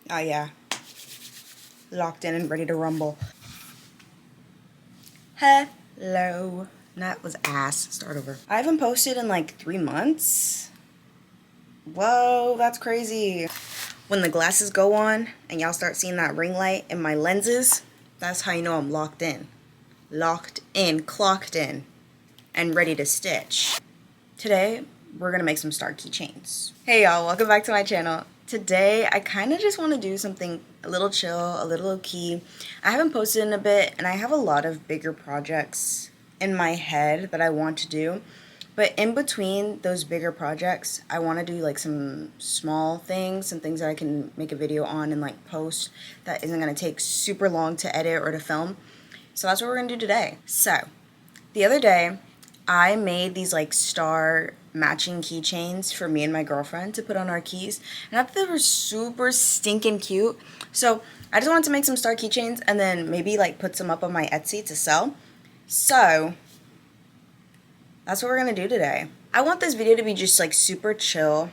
Oh yeah, locked in and ready to rumble. Hello. That was ass. Start over. I haven't posted in like 3 months. Whoa, that's crazy. When the glasses go on and y'all start seeing that ring light in my lenses, that's how you know I'm locked in. Locked in, clocked in, and ready to stitch. Today, we're gonna make some star keychains. Hey y'all, welcome back to my channel. Today, I kind of just want to do something a little chill, a little low-key. I haven't posted in a bit, and I have a lot of bigger projects in my head that I want to do. But in between those bigger projects, I want to do like some small things, some things that I can make a video on and like post that isn't going to take super long to edit or to film. So that's what we're going to do today. So, the other day, I made these like star matching keychains for me and my girlfriend to put on our keys, and I thought they were super stinking cute. So I just wanted to make some star keychains and then maybe like put some up on my Etsy to sell. So that's what we're gonna do today. I want this video to be just like super chill,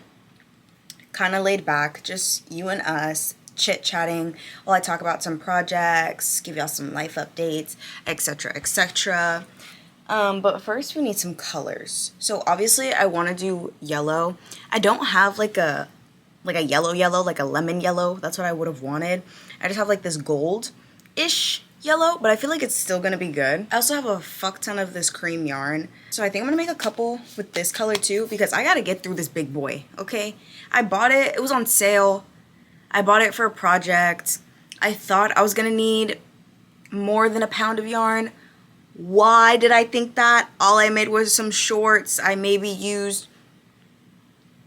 kind of laid back, just you and us chit-chatting while I talk about some projects, give y'all some life updates, etc, etc. But first we need some colors. So obviously I want to do yellow. I don't have like a yellow, like a lemon yellow. That's what I would have wanted. I just have like this gold-ish yellow, but I feel like it's still gonna be good. I also have a fuck ton of this cream yarn. So I think I'm gonna make a couple with this color too, because I gotta get through this big boy, okay? I bought it, it was on sale. I bought it for a project. I thought I was gonna need more than a pound of yarn. Why did I think that? All I made was some shorts. I maybe used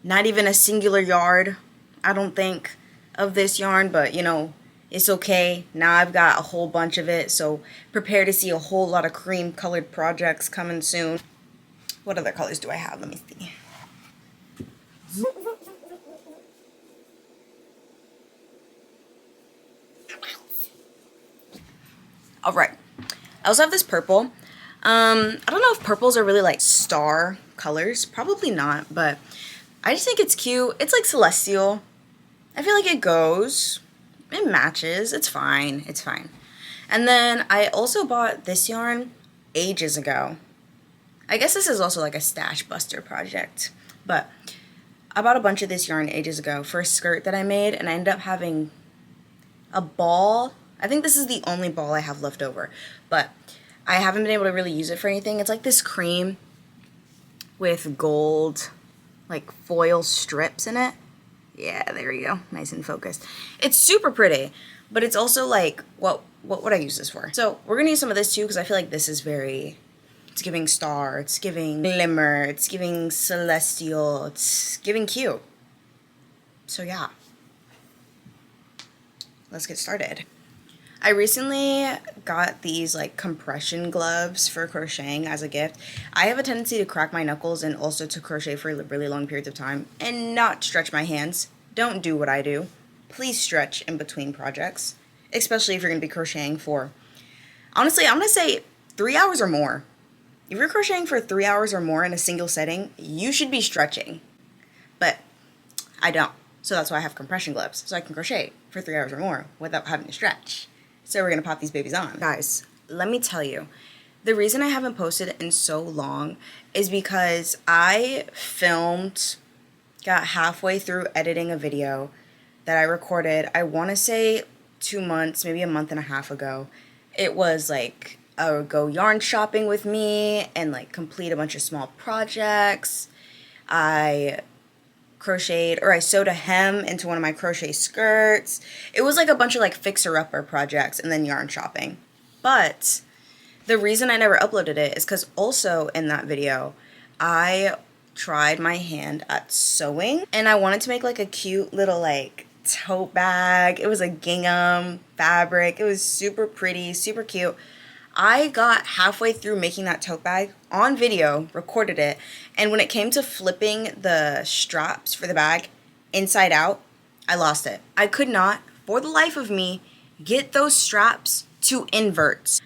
not even a singular yard, I don't think, of this yarn, but you know, it's okay. Now I've got a whole bunch of it, so prepare to see a whole lot of cream colored projects coming soon. What other colors do I have? Let me see. All right. I also have this purple. I don't know if purples are really like star colors. Probably not, but I just think it's cute. It's like celestial. I feel like it goes. It matches. It's fine. It's fine. And then I also bought this yarn ages ago. I guess this is also like a stash buster project, but I bought a bunch of this yarn ages ago for a skirt that I made, and I ended up having a ball. I think this is the only ball I have left over, but I haven't been able to really use it for anything. It's like this cream with gold like foil strips in it. Yeah, there you go. Nice and focused. It's super pretty, but it's also like, what would I use this for? So we're gonna use some of this too, because I feel like this is very, it's giving star, it's giving glimmer, it's giving celestial, it's giving cute. So yeah, let's get started. I recently got these like compression gloves for crocheting as a gift. I have a tendency to crack my knuckles and also to crochet for really long periods of time and not stretch my hands. Don't do what I do. Please stretch in between projects, especially if you're going to be crocheting for, honestly, I'm going to say 3 hours or more. If you're crocheting for 3 hours or more in a single setting, you should be stretching. But I don't. So that's why I have compression gloves, so I can crochet for 3 hours or more without having to stretch. So we're gonna pop these babies on. Guys, let me tell you, the reason I haven't posted in so long is because I got halfway through editing a video that I recorded, I wanna say 2 months, maybe a month and a half ago. It was like, I would go yarn shopping with me and like complete a bunch of small projects. I crocheted, or I sewed a hem into one of my crochet skirts. It was like a bunch of like fixer-upper projects and then yarn shopping. But the reason I never uploaded it is because also in that video, I tried my hand at sewing, and I wanted to make like a cute little like tote bag. It was a gingham fabric. It was super pretty, super cute. I got halfway through making that tote bag on video, recorded it, and when it came to flipping the straps for the bag inside out, I lost it. I could not, for the life of me, get those straps to invert.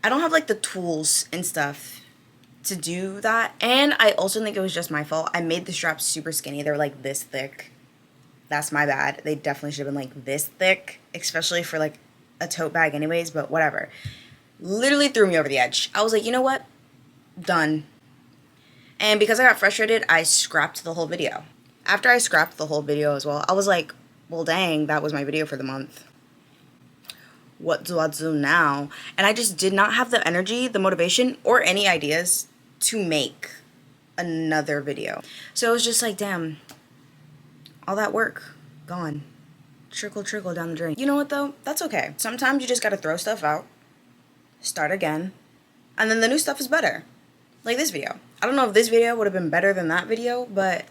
I don't have like the tools and stuff to do that, and I also think it was just my fault. I made the straps super skinny. They were like this thick. That's my bad. They definitely should have been like this thick, especially for like a tote bag anyways, but whatever. Literally threw me over the edge. I was like, you know what? Done. And because I got frustrated, I scrapped the whole video. After I scrapped the whole video as well, I was like, well, dang, that was my video for the month. What do I do now? And I just did not have the energy, the motivation, or any ideas to make another video. So it was just like, damn, all that work, gone. Trickle, trickle down the drain. You know what though? That's okay. Sometimes you just gotta throw stuff out, start again, and then the new stuff is better. Like this video. I don't know if this video would have been better than that video, but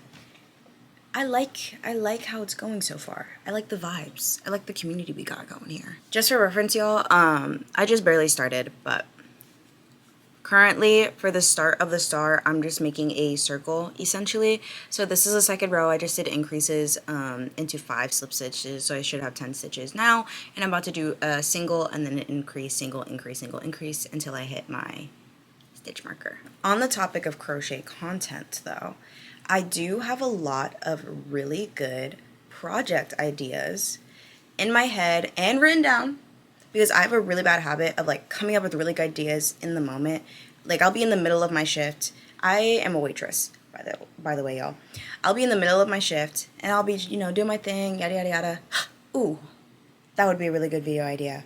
I like how it's going so far. I like the vibes. I like the community we got going here. Just for reference, y'all, I just barely started, but currently for the start of the star, I'm just making a circle essentially. So this is the second row. I just did increases into 5 slip stitches, so I should have 10 stitches now. And I'm about to do a single and then an increase, single, increase, single, increase until I hit my stitch marker. On the topic of crochet content though, I do have a lot of really good project ideas in my head and written down, because I have a really bad habit of like coming up with really good ideas in the moment. Like I'll be in the middle of my shift. I am a waitress, by the way, y'all. I'll be in the middle of my shift and I'll be, you know, doing my thing, yada yada yada. Ooh, that would be a really good video idea.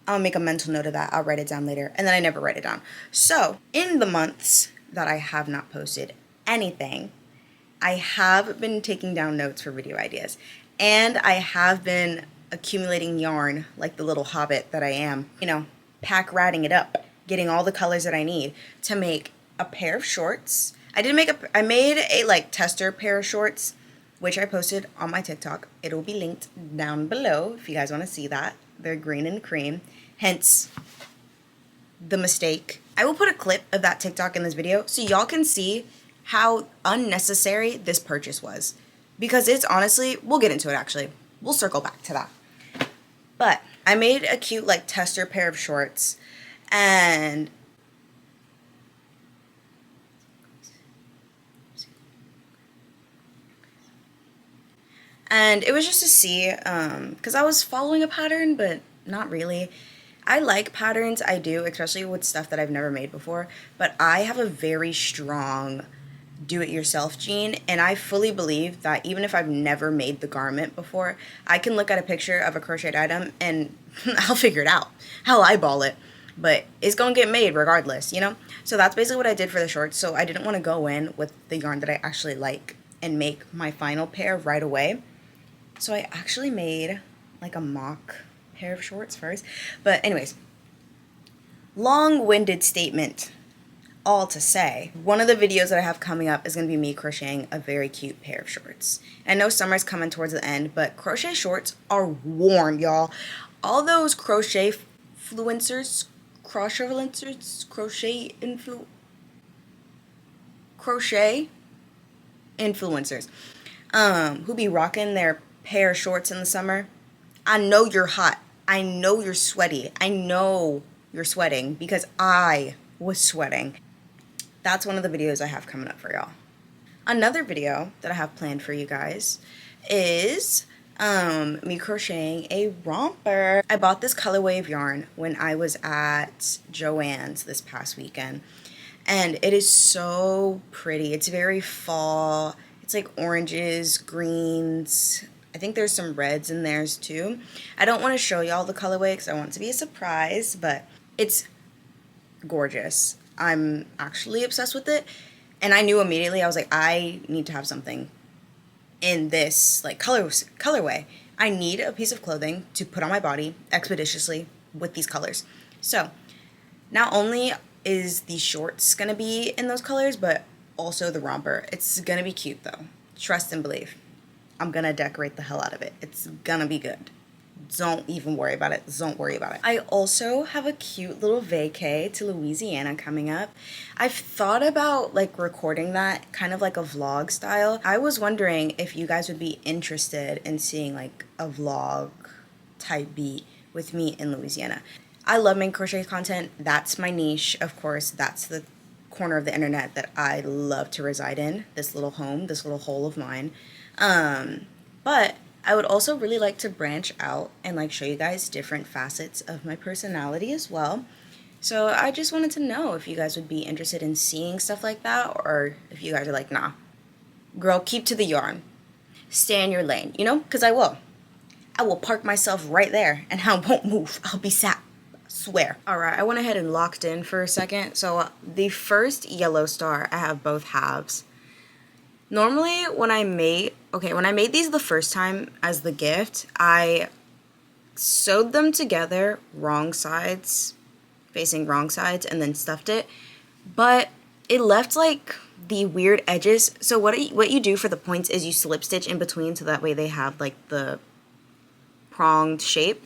I'll make a mental note of that. I'll write it down later, and then I never write it down. So in the months that I have not posted anything, I have been taking down notes for video ideas, and I have been accumulating yarn like the little hobbit that I am, you know, pack ratting it up, getting all the colors that I need to make a pair of shorts. I made a like tester pair of shorts, which I posted on my TikTok. It will be linked down below if you guys want to see that. They're green and cream, hence the mistake. I will put a clip of that TikTok in this video so y'all can see how unnecessary this purchase was. Because it's honestly, we'll get into it actually. We'll circle back to that. But I made a cute like tester pair of shorts, and it was just to see, because I was following a pattern, but not really. I like patterns, I do, especially with stuff that I've never made before, but I have a very strong do-it-yourself gene, and I fully believe that even if I've never made the garment before, I can look at a picture of a crocheted item and I'll figure it out. I'll eyeball it, but it's gonna get made regardless, you know? So that's basically what I did for the shorts. So I didn't want to go in with the yarn that I actually like and make my final pair right away. So I actually made like a mock pair of shorts first. But anyways, long-winded statement, all to say, one of the videos that I have coming up is going to be me crocheting a very cute pair of shorts. I know summer's coming towards the end, but crochet shorts are warm, y'all. All those crochet influencers, who be rocking their pair of shorts in the summer, I know you're hot. I know you're sweaty. I know you're sweating because I was sweating. That's one of the videos I have coming up for y'all. Another video that I have planned for you guys is me crocheting a romper. I bought this colorway of yarn when I was at Joann's this past weekend, and it is so pretty. It's very fall. It's like oranges, greens. I think there's some reds in theirs too. I don't want to show y'all the colorway because I want it to be a surprise, but it's gorgeous. I'm actually obsessed with it, and I knew immediately, I was like, I need to have something in this like colorway. I need a piece of clothing to put on my body expeditiously with these colors. So not only is the shorts gonna be in those colors, but also the romper. It's gonna be cute though. Trust and believe. I'm gonna decorate the hell out of it. It's gonna be good. Don't even worry about it. Don't worry about it. I also have a cute little vacay to Louisiana coming up. I've thought about like recording that kind of like a vlog style. I was wondering if you guys would be interested in seeing like a vlog type beat with me in Louisiana. I love making crochet content. That's my niche, of course. That's the corner of the internet that I love to reside in. This little home, this little hole of mine. But I would also really like to branch out and like show you guys different facets of my personality as well. So I just wanted to know if you guys would be interested in seeing stuff like that, or if you guys are like, nah, girl, keep to the yarn. Stay in your lane, you know? Because I will. I will park myself right there and I won't move. I'll be sat. Swear. Alright, I went ahead and locked in for a second. So the first yellow star, I have both halves. Normally when I made these the first time as the gift, I sewed them together wrong sides, facing wrong sides, and then stuffed it. But it left like the weird edges. So what you do for the points is you slip stitch in between so that way they have like the pronged shape.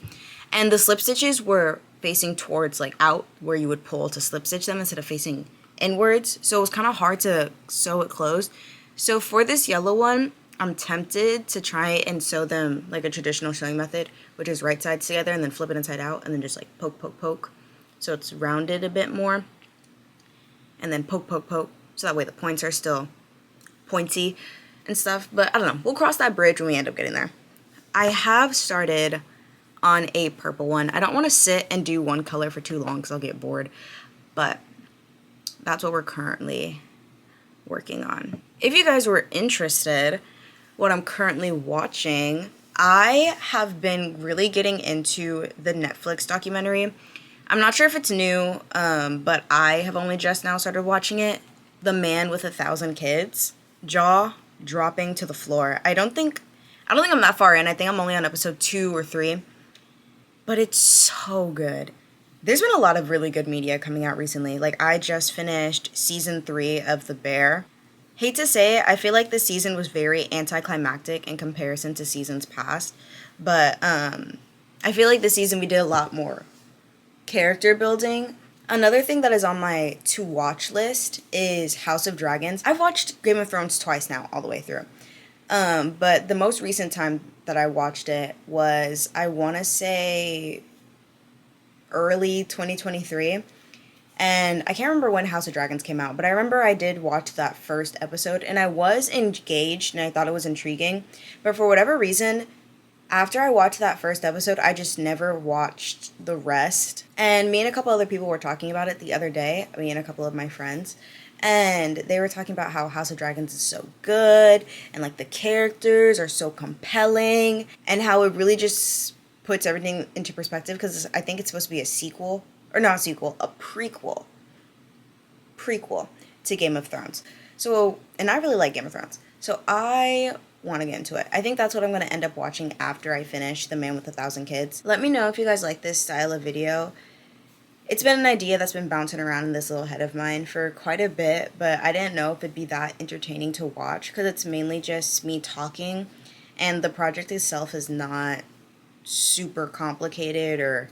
And the slip stitches were facing towards like out where you would pull to slip stitch them instead of facing inwards. So it was kind of hard to sew it closed. So for this yellow one, I'm tempted to try and sew them like a traditional sewing method, which is right sides together and then flip it inside out and then just like poke, poke, poke. So it's rounded a bit more. And then poke, poke, poke. So that way the points are still pointy and stuff. But I don't know. We'll cross that bridge when we end up getting there. I have started on a purple one. I don't want to sit and do one color for too long because I'll get bored. But that's what we're currently working on. If you guys were interested, what I'm currently watching, I have been really getting into the Netflix documentary. I'm not sure if it's new, but I have only just now started watching it. The Man with 1,000 Kids. Jaw dropping to the floor. I don't think I'm that far in. I think I'm only on episode 2 or 3. But it's so good. There's been a lot of really good media coming out recently. Like, I just finished season 3 of The Bear. Hate to say it, I feel like this season was very anticlimactic in comparison to seasons past. But I feel like this season we did a lot more character building. Another thing that is on my to-watch list is House of Dragons. I've watched Game of Thrones twice now, all the way through. But the most recent time that I watched it was, I want to say, early 2023. And I can't remember when House of Dragons came out, but I remember I did watch that first episode, and I was engaged, and I thought it was intriguing. But for whatever reason, after I watched that first episode, I just never watched the rest. And me and a couple other people were talking about it the other day, me and a couple of my friends. And they were talking about how House of Dragons is so good, and like the characters are so compelling, and how it really just puts everything into perspective, because I think it's supposed to be a sequel, or not a sequel, a prequel to Game of Thrones. So, and I really like Game of Thrones, so I want to get into it. I think that's what I'm going to end up watching after I finish The Man with 1,000 Kids. Let me know if you guys like this style of video. It's been an idea that's been bouncing around in this little head of mine for quite a bit, but I didn't know if it'd be that entertaining to watch because it's mainly just me talking, and the project itself is not super complicated or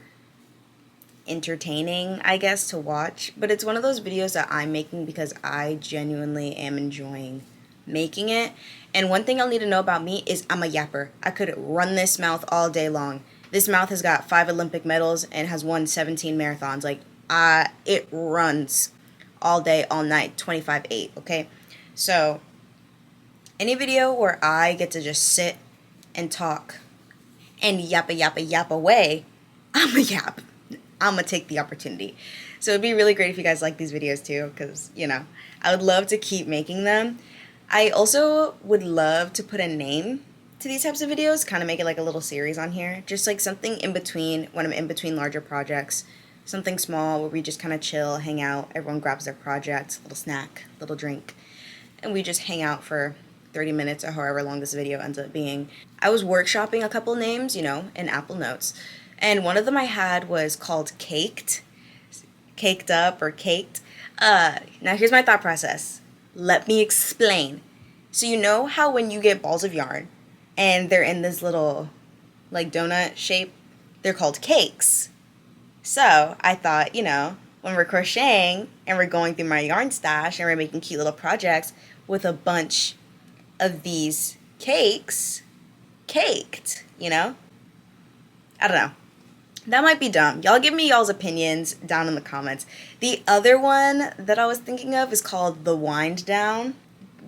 entertaining, I guess, to watch. But it's one of those videos that I'm making because I genuinely am enjoying making it. And one thing y'all need to know about me is I'm a yapper. I could run this mouth all day long. This mouth has got 5 Olympic medals and has won 17 marathons. Like, it runs all day, all night, 25/8, okay? So, any video where I get to just sit and talk and yap away, I'm a yap. I'm gonna take the opportunity. So it'd be really great if you guys like these videos too, because, you know, I would love to keep making them. I also would love to put a name to these types of videos, kind of make it like a little series on here, just like something in between, when I'm in between larger projects, something small where we just kind of chill, hang out, everyone grabs their project, little snack, little drink, and we just hang out for 30 minutes or however long this video ends up being. I was workshopping a couple names, you know, in Apple Notes, and one of them I had was called Caked, Caked Up or Caked. Now here's my thought process. Let me explain. So you know how when you get balls of yarn and they're in this little like donut shape, they're called cakes. So I thought, you know, when we're crocheting and we're going through my yarn stash and we're making cute little projects with a bunch of these cakes, caked, you know? I don't know. That might be dumb. Y'all give me y'all's opinions down in the comments. The other one that I was thinking of is called The Wind Down.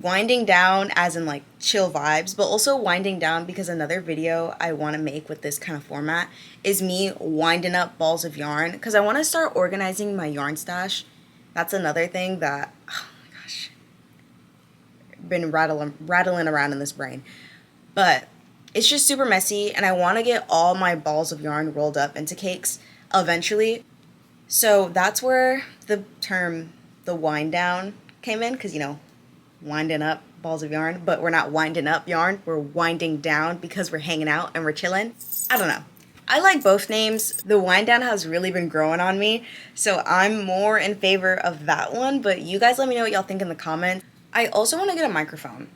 winding down as in like chill vibes, but also winding down because another video I want to make with this kind of format is me winding up balls of yarn, because I want to start organizing my yarn stash. That's another thing that, oh my gosh, been rattling around in this brain. But it's just super messy, and I want to get all my balls of yarn rolled up into cakes eventually. So that's where the term the wind down came in, because, you know, winding up balls of yarn, but we're not winding up yarn, we're winding down because we're hanging out and we're chilling. I don't know. I like both names. The wind down has really been growing on me, so I'm more in favor of that one, but you guys let me know what y'all think in the comments. I also want to get a microphone.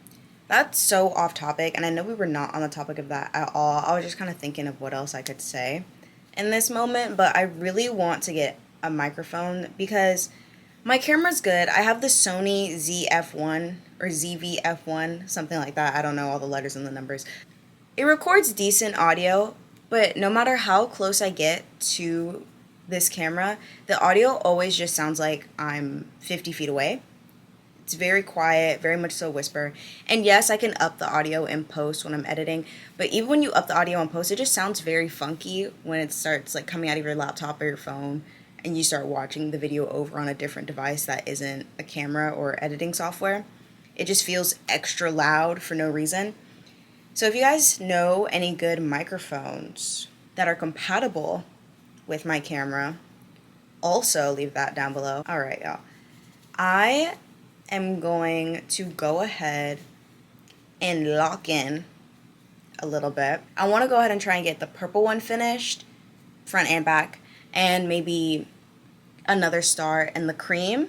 That's so off topic, and I know we were not on the topic of that at all. I was just kind of thinking of what else I could say in this moment, but I really want to get a microphone because my camera's good. I have the Sony ZF1 or ZV-F1, something like that. I don't know all the letters and the numbers. It records decent audio, but no matter how close I get to this camera, the audio always just sounds like I'm 50 feet away. It's very quiet, very much so whisper. And yes, I can up the audio in post when I'm editing, but even when you up the audio in post, it just sounds very funky when it starts like coming out of your laptop or your phone and you start watching the video over on a different device that isn't a camera or editing software. It just feels extra loud for no reason. So if you guys know any good microphones that are compatible with my camera, also leave that down below. All right, y'all. I am going to go ahead and lock in a little bit. I want to go ahead and try and get the purple one finished, front and back, and maybe another star and the cream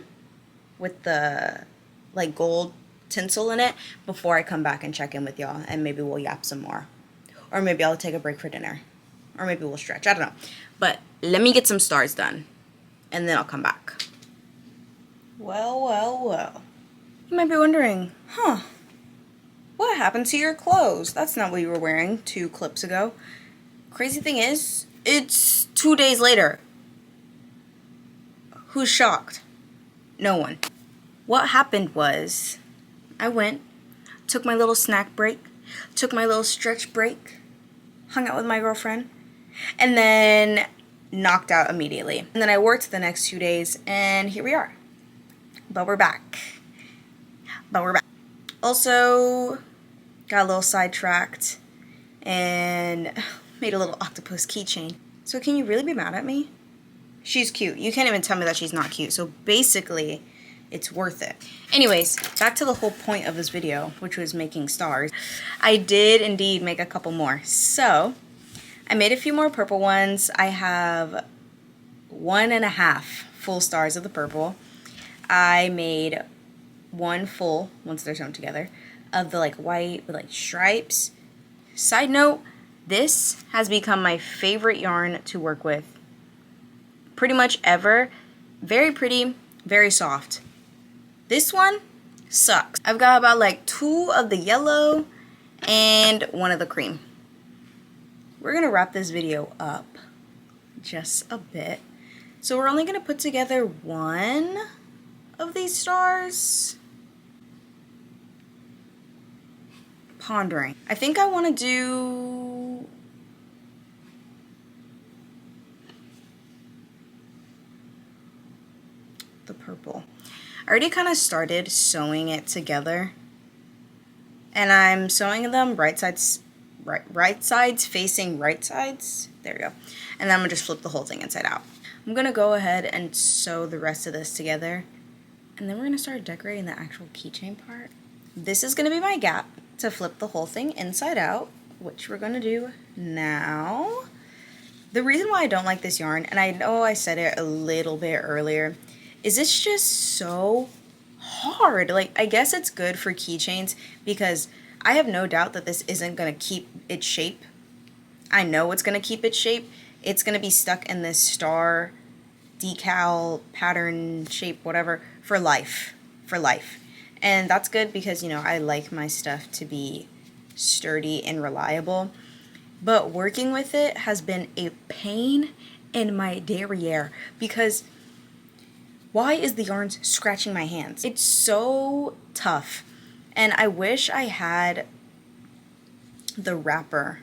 with the like gold tinsel in it before I come back and check in with y'all, and maybe we'll yap some more, or maybe I'll take a break for dinner, or maybe we'll stretch. I don't know, but let me get some stars done and then I'll come back. Well, you might be wondering, what happened to your clothes? That's not what you were wearing 2 clips ago. Crazy thing is, it's 2 days later. Who's shocked? No one. What happened was, I went, took my little snack break, took my little stretch break, hung out with my girlfriend, and then knocked out immediately. And then I worked the next 2 days, and here we are. But we're back. Also, got a little sidetracked and made a little octopus keychain. So can you really be mad at me? She's cute. You can't even tell me that she's not cute. So basically, it's worth it. Anyways, back to the whole point of this video, which was making stars. I did indeed make a couple more. So I made a few more purple ones. I have 1.5 full stars of the purple. I made 1 full, once they're sewn together, of the like white with like stripes. Side note, this has become my favorite yarn to work with pretty much ever. Very pretty, very soft. This one sucks. I've got about like 2 of the yellow and 1 of the cream. We're gonna wrap this video up just a bit. So we're only gonna put together 1 of these stars. Pondering. I think I want to do the purple. I already kind of started sewing it together, and I'm sewing them right sides facing right sides. There we go. And then I'm gonna just flip the whole thing inside out. I'm gonna go ahead and sew the rest of this together, and then we're gonna start decorating the actual keychain part. This is gonna be my gap to flip the whole thing inside out, which we're gonna do now. The reason why I don't like this yarn, and I know I said it a little bit earlier, is it's just so hard. Like, I guess it's good for keychains because I have no doubt that this isn't gonna keep its shape. I know it's gonna keep its shape. It's gonna be stuck in this star decal pattern shape, whatever, for life. And that's good because, you know, I like my stuff to be sturdy and reliable. But working with it has been a pain in my derriere because why is the yarn scratching my hands? It's so tough. And I wish I had the wrapper.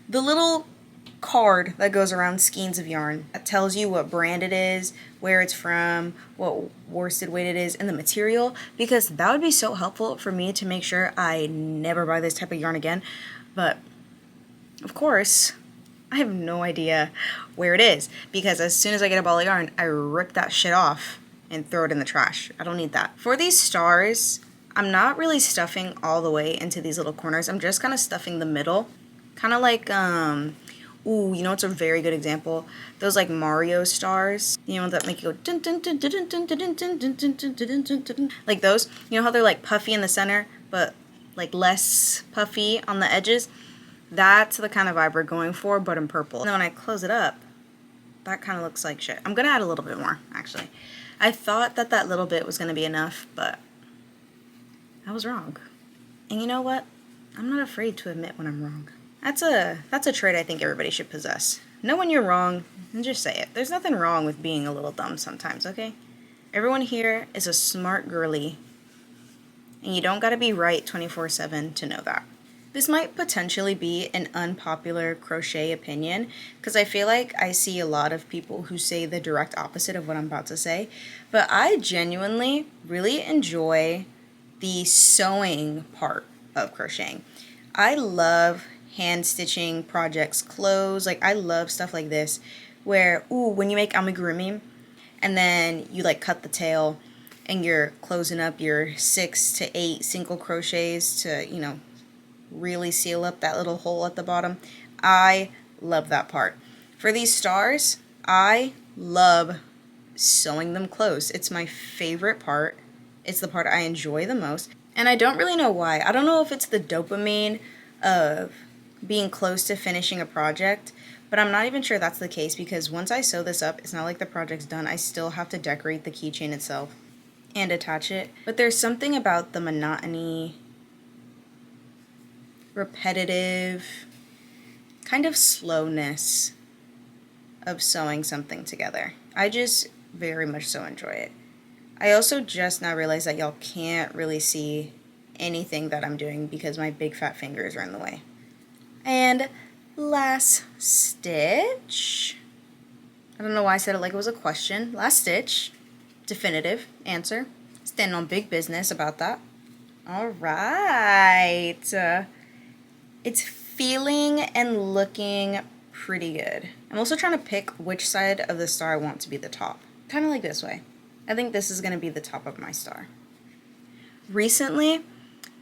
The little card that goes around skeins of yarn that tells you what brand it is, where it's from, what worsted weight it is, and the material, because that would be so helpful for me to make sure I never buy this type of yarn again. But of course, I have no idea where it is, because as soon as I get a ball of yarn, I rip that shit off and throw it in the trash. I don't need that. For these stars, I'm not really stuffing all the way into these little corners. I'm just kind of stuffing the middle. Kind of like, ooh, you know what's a very good example? Those like Mario stars, you know, that make you go dun dun dun dun dun dun dun dun dun dun dun dun dun dun. Like those. You know how they're like puffy in the center, but like less puffy on the edges? That's the kind of vibe we're going for, but in purple. And then when I close it up, that kind of looks like shit. I'm gonna add a little bit more, actually. I thought that that little bit was gonna be enough, but I was wrong. And you know what? I'm not afraid to admit when I'm wrong. That's a trait I think everybody should possess. Know when you're wrong and just say it. There's nothing wrong with being a little dumb sometimes, okay? Everyone here is a smart girly, and you don't gotta be right 24/7 to know that. This might potentially be an unpopular crochet opinion, because I feel like I see a lot of people who say the direct opposite of what I'm about to say, but I genuinely really enjoy the sewing part of crocheting. I love hand stitching projects, clothes, like I love stuff like this where, ooh, when you make amigurumi and then you like cut the tail and you're closing up your 6 to 8 single crochets to, you know, really seal up that little hole at the bottom. I love that part. For these stars, I love sewing them closed. It's my favorite part. It's the part I enjoy the most. And I don't really know why. I don't know if it's the dopamine of being close to finishing a project, but I'm not even sure that's the case, because once I sew this up, it's not like the project's done. I still have to decorate the keychain itself and attach it. But there's something about the monotony, repetitive, kind of slowness of sewing something together. I just very much so enjoy it. I also just now realized that y'all can't really see anything that I'm doing because my big fat fingers are in the way. And last stitch. I don't know why I said it like it was a question. Last stitch. Definitive answer. Standing on big business about that. All right. It's feeling and looking pretty good. I'm also trying to pick which side of the star I want to be the top. Kind of like this way. I think this is going to be the top of my star. Recently,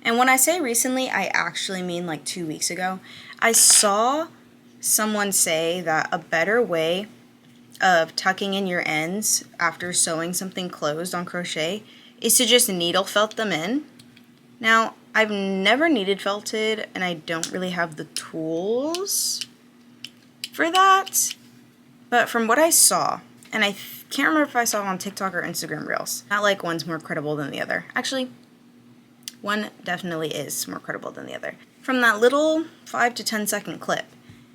and when I say recently, I actually mean like 2 weeks ago, I saw someone say that a better way of tucking in your ends after sewing something closed on crochet is to just needle felt them in. Now, I've never needle felted, and I don't really have the tools for that, but from what I saw, and I can't remember if I saw it on TikTok or Instagram Reels, not like one's more credible than the other. Actually, one definitely is more credible than the other. From that little 5 to 10 second clip,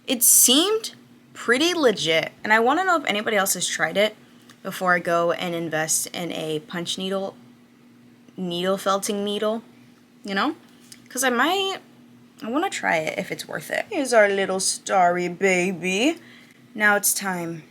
it seemed pretty legit, and I want to know if anybody else has tried it before I go and invest in a punch needle felting needle, you know? Because I want to try it if it's worth it. Here's our little starry baby. Now it's time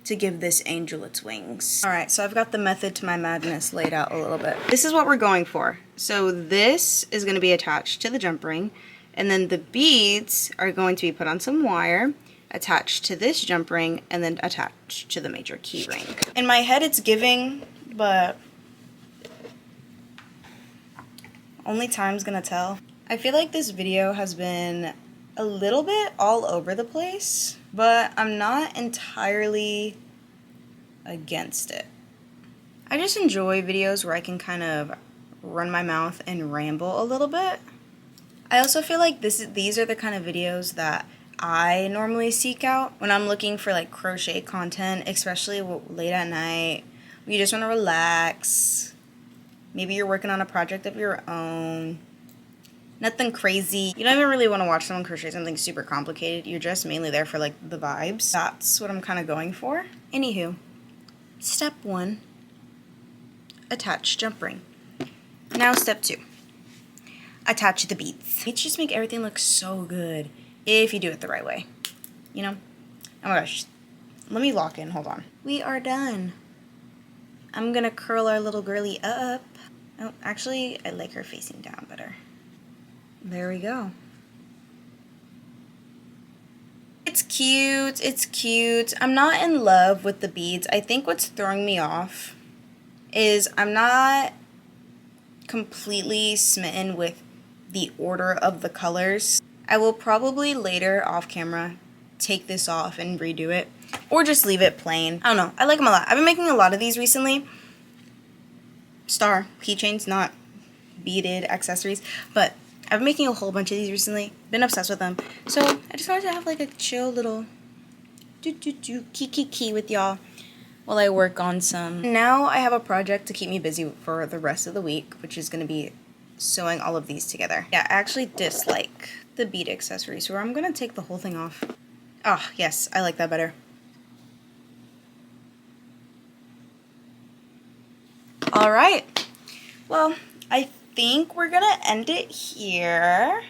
to give this angel its wings. Alright, so I've got the method to my madness laid out a little bit. This is what we're going for. So this is going to be attached to the jump ring, and then the beads are going to be put on some wire, attached to this jump ring, and then attached to the major key ring. In my head it's giving, but only time's gonna tell. I feel like this video has been a little bit all over the place, but I'm not entirely against it. I just enjoy videos where I can kind of run my mouth and ramble a little bit. I also feel like these are the kind of videos that I normally seek out when I'm looking for like crochet content, especially late at night. You just want to relax. Maybe you're working on a project of your own. Nothing crazy. You don't even really want to watch someone crochet something super complicated. You're just mainly there for like the vibes. That's what I'm kind of going for. Anywho, step 1, attach jump ring. Now step 2. Attach the beads. Beads just make everything look so good if you do it the right way. You know? Oh my gosh. Let me lock in. Hold on. We are done. I'm gonna curl our little girly up. Oh, actually, I like her facing down better. There we go. It's cute. It's cute. I'm not in love with the beads. I think what's throwing me off is I'm not completely smitten with the order of the colors. I will probably later off camera take this off and redo it, or just leave it plain. I don't know. I like them a lot. I've been making a lot of these recently. Star keychains, not beaded accessories, but I've been making a whole bunch of these recently. Been obsessed with them. So I just wanted to have like a chill little key with y'all while I work on some. Now I have a project to keep me busy for the rest of the week, which is going to be sewing all of these together. Yeah, I actually dislike the bead accessories, so I'm going to take the whole thing off. Ah, yes, I like that better. All right. Well, I think we're going to end it here.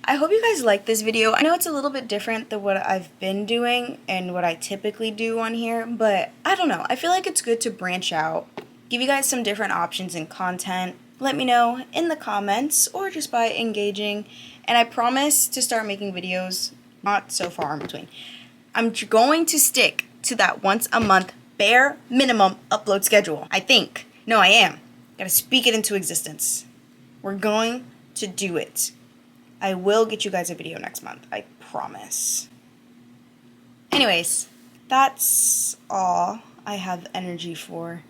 I hope you guys like this video. I know it's a little bit different than what I've been doing and what I typically do on here, but I don't know. I feel like it's good to branch out, give you guys some different options and content. Let me know in the comments or just by engaging, and I promise to start making videos not so far in between. I'm going to stick to that once a month bare minimum upload schedule. I think. No, I am. Gotta speak it into existence. We're going to do it. I will get you guys a video next month. I promise. Anyways, that's all I have energy for.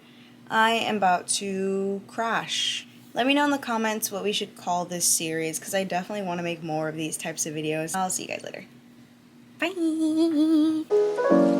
I am about to crash. Let me know in the comments what we should call this series, because I definitely want to make more of these types of videos. I'll see you guys later. Bye!